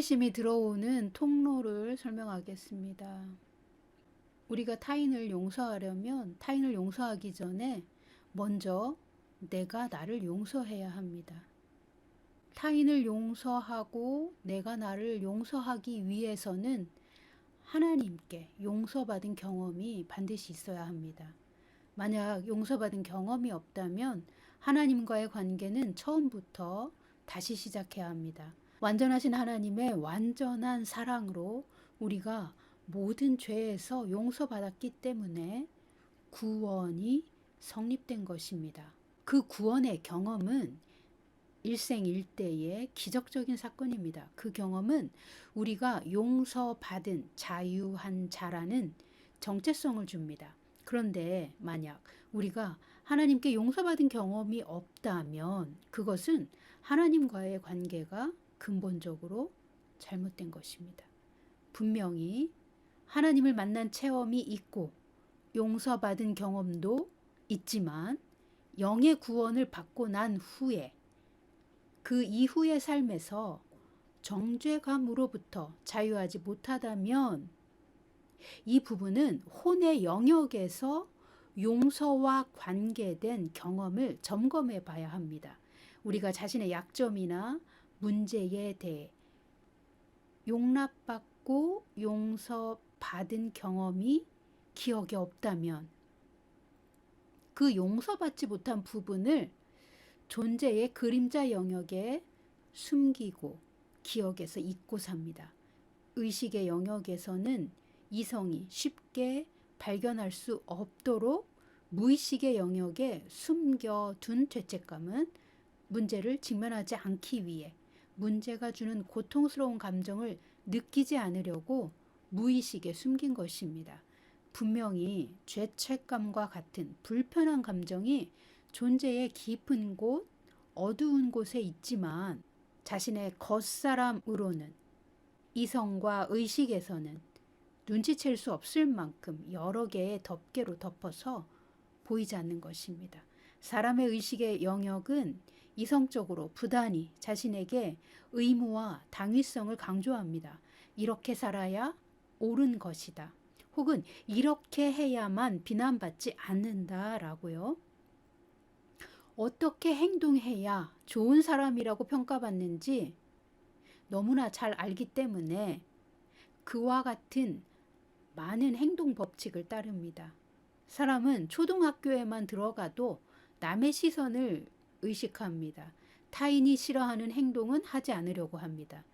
호기심이 들어오는 통로를 설명하겠습니다. 우리가 타인을 용서하려면 타인을 용서하기 전에 먼저 내가 나를 용서해야 합니다. 타인을 용서하고 내가 나를 용서하기 위해서는 하나님께 용서받은 경험이 반드시 있어야 합니다. 만약 용서받은 경험이 없다면 하나님과의 관계는 처음부터 다시 시작해야 합니다. 완전하신 하나님의 완전한 사랑으로 우리가 모든 죄에서 용서받았기 때문에 구원이 성립된 것입니다. 그 구원의 경험은 일생일대의 기적적인 사건입니다. 그 경험은 우리가 용서받은 자유한 자라는 정체성을 줍니다. 그런데 만약 우리가 하나님께 용서받은 경험이 없다면 그것은 하나님과의 관계가 근본적으로 잘못된 것입니다. 분명히 하나님을 만난 체험이 있고 용서받은 경험도 있지만 영의 구원을 받고 난 후에 그 이후의 삶에서 정죄감으로부터 자유하지 못하다면 이 부분은 혼의 영역에서 용서와 관계된 경험을 점검해 봐야 합니다. 우리가 자신의 약점이나 문제에 대해 용납받고 용서받은 경험이 기억에 없다면 그 용서받지 못한 부분을 존재의 그림자 영역에 숨기고 기억에서 잊고 삽니다. 의식의 영역에서는 이성이 쉽게 발견할 수 없도록 무의식의 영역에 숨겨둔 죄책감은 문제를 직면하지 않기 위해 문제가 주는 고통스러운 감정을 느끼지 않으려고 무의식에 숨긴 것입니다. 분명히 죄책감과 같은 불편한 감정이 존재의 깊은 곳, 어두운 곳에 있지만 자신의 겉사람으로는 이성과 의식에서는 눈치챌 수 없을 만큼 여러 개의 덮개로 덮어서 보이지 않는 것입니다. 사람의 의식의 영역은 이성적으로 부단히 자신에게 의무와 당위성을 강조합니다. 이렇게 살아야 옳은 것이다. 혹은 이렇게 해야만 비난받지 않는다라고요. 어떻게 행동해야 좋은 사람이라고 평가받는지 너무나 잘 알기 때문에 그와 같은 많은 행동 법칙을 따릅니다. 사람은 초등학교에만 들어가도 남의 시선을 의식합니다. 타인이 싫어하는 행동은 하지 않으려고 합니다.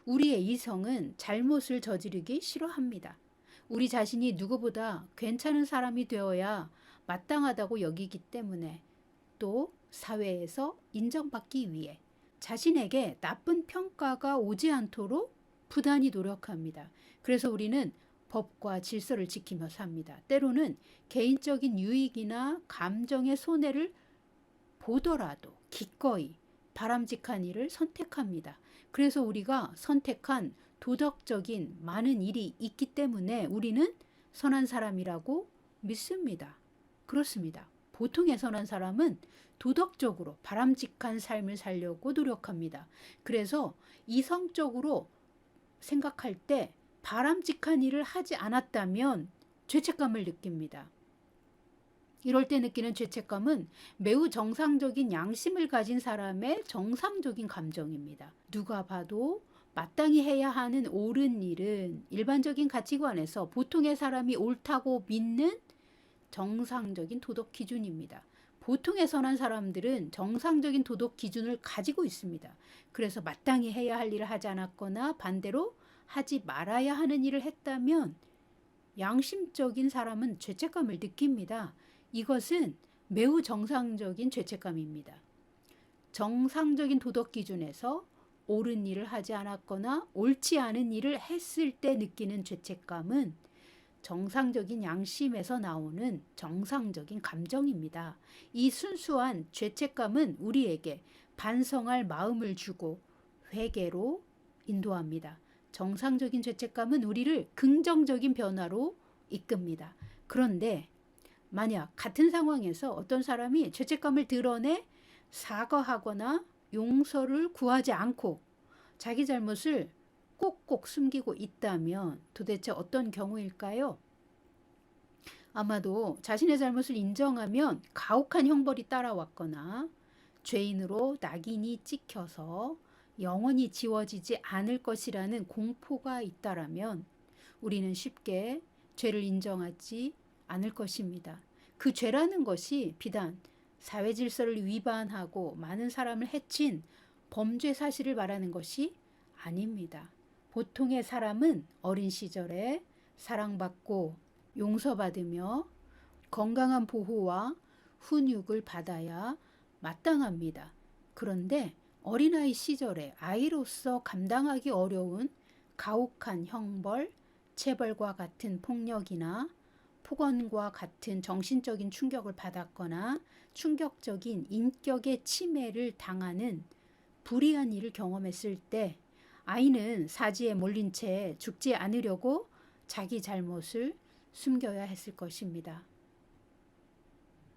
우리의 이성은 잘못을 저지르기 싫어합니다. 우리 자신이 누구보다 괜찮은 사람이 되어야 마땅하다고 여기기 때문에 또 사회에서 인정받기 위해 자신에게 나쁜 평가가 오지 않도록 부단히 노력합니다. 그래서 우리는 법과 질서를 지키며 삽니다. 때로는 개인적인 유익이나 감정의 손해를 보더라도 기꺼이 바람직한 일을 선택합니다. 그래서 우리가 선택한 도덕적인 많은 일이 있기 때문에 우리는 선한 사람이라고 믿습니다. 그렇습니다. 보통의 선한 사람은 도덕적으로 바람직한 삶을 살려고 노력합니다. 그래서 이성적으로 생각할 때 바람직한 일을 하지 않았다면 죄책감을 느낍니다. 이럴 때 느끼는 죄책감은 매우 정상적인 양심을 가진 사람의 정상적인 감정입니다. 누가 봐도 마땅히 해야 하는 옳은 일은 일반적인 가치관에서 보통의 사람이 옳다고 믿는 정상적인 도덕 기준입니다. 보통의 선한 사람들은 정상적인 도덕 기준을 가지고 있습니다. 그래서 마땅히 해야 할 일을 하지 않았거나 반대로 하지 말아야 하는 일을 했다면 양심적인 사람은 죄책감을 느낍니다. 이것은 매우 정상적인 죄책감입니다. 정상적인 도덕 기준에서 옳은 일을 하지 않았거나 옳지 않은 일을 했을 때 느끼는 죄책감은 정상적인 양심에서 나오는 정상적인 감정입니다. 이 순수한 죄책감은 우리에게 반성할 마음을 주고 회개로 인도합니다. 정상적인 죄책감은 우리를 긍정적인 변화로 이끕니다. 그런데 만약 같은 상황에서 어떤 사람이 죄책감을 드러내 사과하거나 용서를 구하지 않고 자기 잘못을 꼭꼭 숨기고 있다면 도대체 어떤 경우일까요? 아마도 자신의 잘못을 인정하면 가혹한 형벌이 따라왔거나 죄인으로 낙인이 찍혀서 영원히 지워지지 않을 것이라는 공포가 있다라면 우리는 쉽게 죄를 인정하지 않을 것입니다. 그 죄라는 것이 비단 사회 질서를 위반하고 많은 사람을 해친 범죄 사실을 말하는 것이 아닙니다. 보통의 사람은 어린 시절에 사랑받고 용서받으며 건강한 보호와 훈육을 받아야 마땅합니다. 그런데 어린아이 시절에 아이로서 감당하기 어려운 가혹한 형벌, 체벌과 같은 폭력이나 폭언과 같은 정신적인 충격을 받았거나 충격적인 인격의 침해를 당하는 불의한 일을 경험했을 때 아이는 사지에 몰린 채 죽지 않으려고 자기 잘못을 숨겨야 했을 것입니다.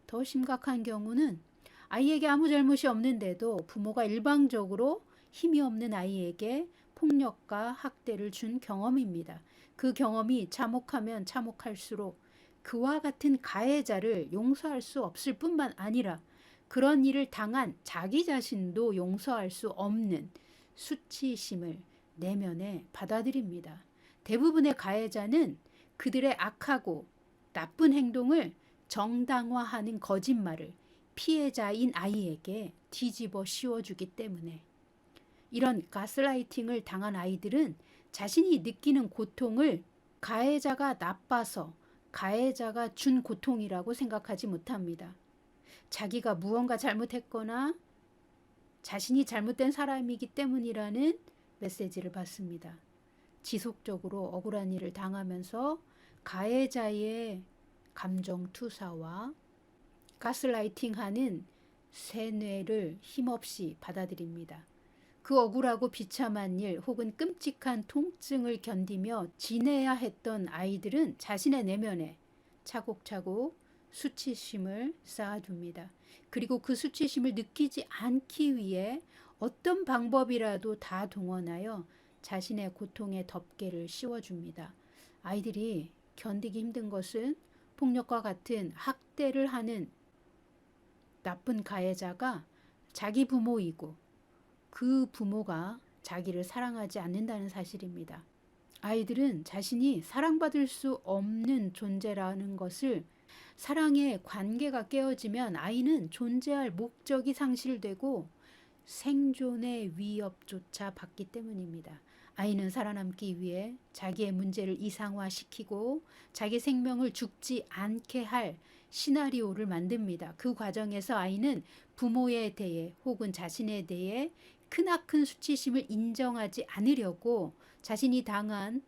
더 심각한 경우는 아이에게 아무 잘못이 없는데도 부모가 일방적으로 힘이 없는 아이에게 폭력과 학대를 준 경험입니다. 그 경험이 참혹하면 참혹할수록 그와 같은 가해자를 용서할 수 없을 뿐만 아니라 그런 일을 당한 자기 자신도 용서할 수 없는 수치심을 내면에 받아들입니다. 대부분의 가해자는 그들의 악하고 나쁜 행동을 정당화하는 거짓말을 피해자인 아이에게 뒤집어 씌워주기 때문에 이런 가스라이팅을 당한 아이들은 자신이 느끼는 고통을 가해자가 나빠서 가해자가 준 고통이라고 생각하지 못합니다. 자기가 무언가 잘못했거나 자신이 잘못된 사람이기 때문이라는 메시지를 받습니다. 지속적으로 억울한 일을 당하면서 가해자의 감정 투사와 가스라이팅하는 세뇌를 힘없이 받아들입니다. 그 억울하고 비참한 일 혹은 끔찍한 통증을 견디며 지내야 했던 아이들은 자신의 내면에 차곡차곡 수치심을 쌓아둡니다. 그리고 그 수치심을 느끼지 않기 위해 어떤 방법이라도 다 동원하여 자신의 고통의 덮개를 씌워줍니다. 아이들이 견디기 힘든 것은 폭력과 같은 학대를 하는 나쁜 가해자가 자기 부모이고 그 부모가 자기를 사랑하지 않는다는 사실입니다. 아이들은 자신이 사랑받을 수 없는 존재라는 것을 사랑의 관계가 깨어지면 아이는 존재할 목적이 상실되고 생존의 위협조차 받기 때문입니다. 아이는 살아남기 위해 자기의 문제를 이상화시키고 자기 생명을 죽지 않게 할 시나리오를 만듭니다. 그 과정에서 아이는 부모에 대해 혹은 자신에 대해 크나큰 수치심을 인정하지 않으려고 자신이 당한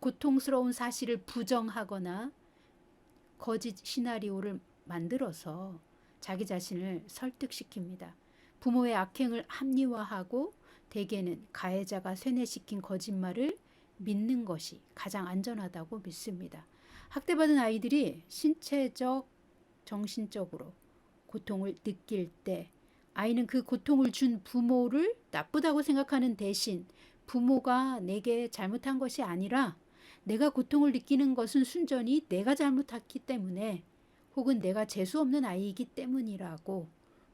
고통스러운 사실을 부정하거나 거짓 시나리오를 만들어서 자기 자신을 설득시킵니다. 부모의 악행을 합리화하고 대개는 가해자가 세뇌시킨 거짓말을 믿는 것이 가장 안전하다고 믿습니다. 학대받은 아이들이 신체적, 정신적으로 고통을 느낄 때 아이는 그 고통을 준 부모를 나쁘다고 생각하는 대신 부모가 내게 잘못한 것이 아니라 내가 고통을 느끼는 것은 순전히 내가 잘못했기 때문에 혹은 내가 재수없는 아이이기 때문이라고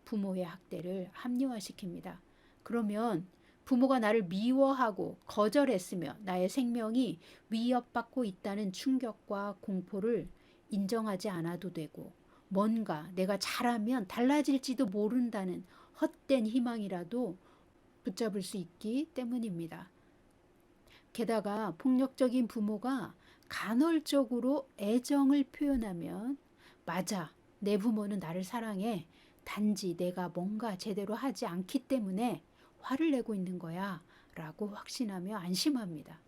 부모의 학대를 합리화시킵니다. 그러면 부모가 나를 미워하고 거절했으며 나의 생명이 위협받고 있다는 충격과 공포를 인정하지 않아도 되고 뭔가 내가 잘하면 달라질지도 모른다는 헛된 희망이라도 붙잡을 수 있기 때문입니다. 게다가 폭력적인 부모가 간헐적으로 애정을 표현하면 맞아, 내 부모는 나를 사랑해. 단지 내가 뭔가 제대로 하지 않기 때문에 화를 내고 있는 거야 라고 확신하며 안심합니다.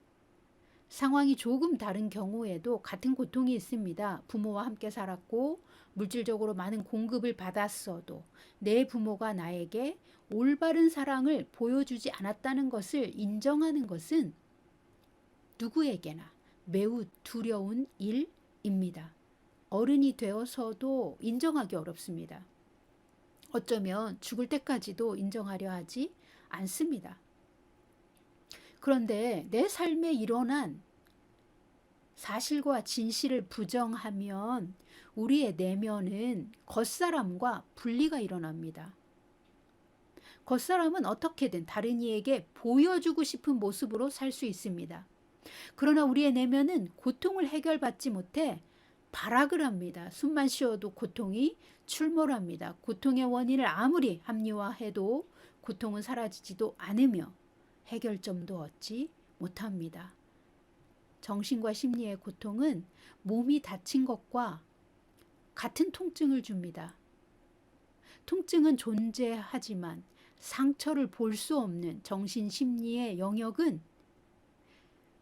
상황이 조금 다른 경우에도 같은 고통이 있습니다. 부모와 함께 살았고 물질적으로 많은 공급을 받았어도 내 부모가 나에게 올바른 사랑을 보여주지 않았다는 것을 인정하는 것은 누구에게나 매우 두려운 일입니다. 어른이 되어서도 인정하기 어렵습니다. 어쩌면 죽을 때까지도 인정하려 하지 않습니다. 그런데 내 삶에 일어난 사실과 진실을 부정하면 우리의 내면은 겉사람과 분리가 일어납니다. 겉사람은 어떻게든 다른 이에게 보여주고 싶은 모습으로 살 수 있습니다. 그러나 우리의 내면은 고통을 해결받지 못해 발악을 합니다. 숨만 쉬어도 고통이 출몰합니다. 고통의 원인을 아무리 합리화해도 고통은 사라지지도 않으며 해결점도 얻지 못합니다. 정신과 심리의 고통은 몸이 다친 것과 같은 통증을 줍니다. 통증은 존재하지만 상처를 볼 수 없는 정신 심리의 영역은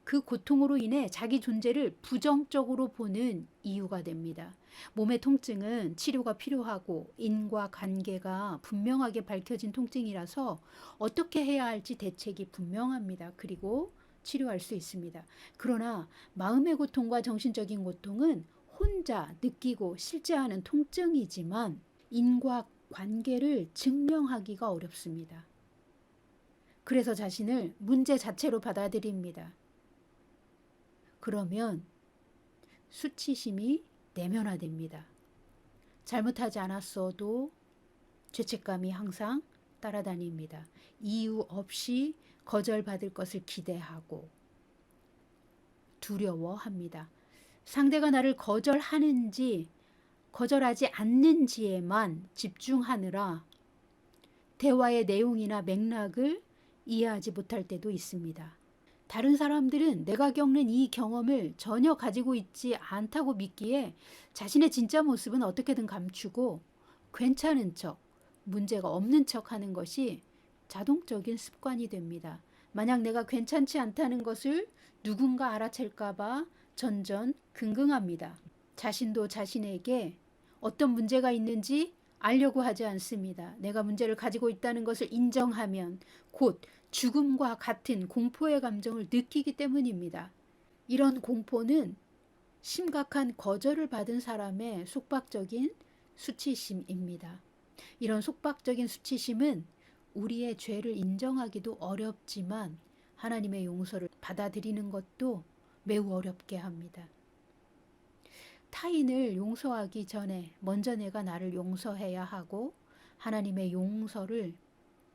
그 고통으로 인해 자기 존재를 부정적으로 보는 이유가 됩니다. 몸의 통증은 치료가 필요하고 인과관계가 분명하게 밝혀진 통증이라서 어떻게 해야 할지 대책이 분명합니다. 그리고 치료할 수 있습니다. 그러나 마음의 고통과 정신적인 고통은 혼자 느끼고 실제하는 통증이지만 인과관계를 증명하기가 어렵습니다. 그래서 자신을 문제 자체로 받아들입니다. 그러면 수치심이 내면화됩니다. 잘못하지 않았어도 죄책감이 항상 따라다닙니다. 이유 없이 거절받을 것을 기대하고 두려워합니다. 상대가 나를 거절하는지 거절하지 않는지에만 집중하느라 대화의 내용이나 맥락을 이해하지 못할 때도 있습니다. 다른 사람들은 내가 겪는 이 경험을 전혀 가지고 있지 않다고 믿기에 자신의 진짜 모습은 어떻게든 감추고 괜찮은 척, 문제가 없는 척 하는 것이 자동적인 습관이 됩니다. 만약 내가 괜찮지 않다는 것을 누군가 알아챌까봐 전전긍긍합니다. 자신도 자신에게 어떤 문제가 있는지 알려고 하지 않습니다. 내가 문제를 가지고 있다는 것을 인정하면 곧 죽음과 같은 공포의 감정을 느끼기 때문입니다. 이런 공포는 심각한 거절을 받은 사람의 속박적인 수치심입니다. 이런 속박적인 수치심은 우리의 죄를 인정하기도 어렵지만 하나님의 용서를 받아들이는 것도 매우 어렵게 합니다. 타인을 용서하기 전에 먼저 내가 나를 용서해야 하고 하나님의 용서를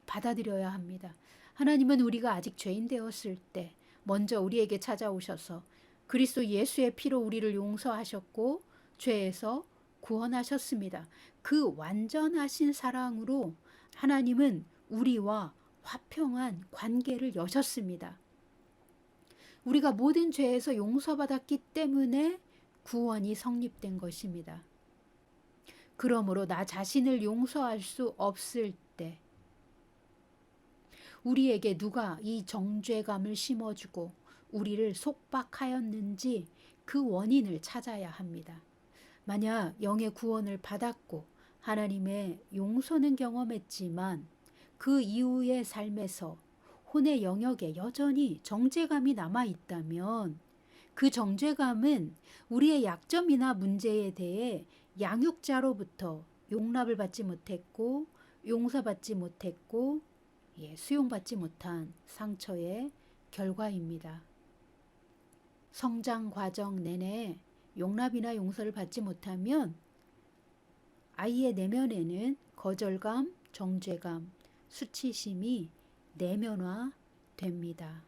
받아들여야 합니다. 하나님은 우리가 아직 죄인 되었을 때 먼저 우리에게 찾아오셔서 그리스도 예수의 피로 우리를 용서하셨고 죄에서 구원하셨습니다. 그 완전하신 사랑으로 하나님은 우리와 화평한 관계를 여셨습니다. 우리가 모든 죄에서 용서받았기 때문에 구원이 성립된 것입니다. 그러므로 나 자신을 용서할 수 없을 때 우리에게 누가 이 정죄감을 심어주고 우리를 속박하였는지 그 원인을 찾아야 합니다. 만약 영의 구원을 받았고 하나님의 용서는 경험했지만 그 이후의 삶에서 혼의 영역에 여전히 정죄감이 남아있다면 그 정죄감은 우리의 약점이나 문제에 대해 양육자로부터 용납을 받지 못했고 용서받지 못했고 수용받지 못한 상처의 결과입니다. 성장 과정 내내 용납이나 용서를 받지 못하면 아이의 내면에는 거절감, 정죄감, 수치심이 내면화됩니다.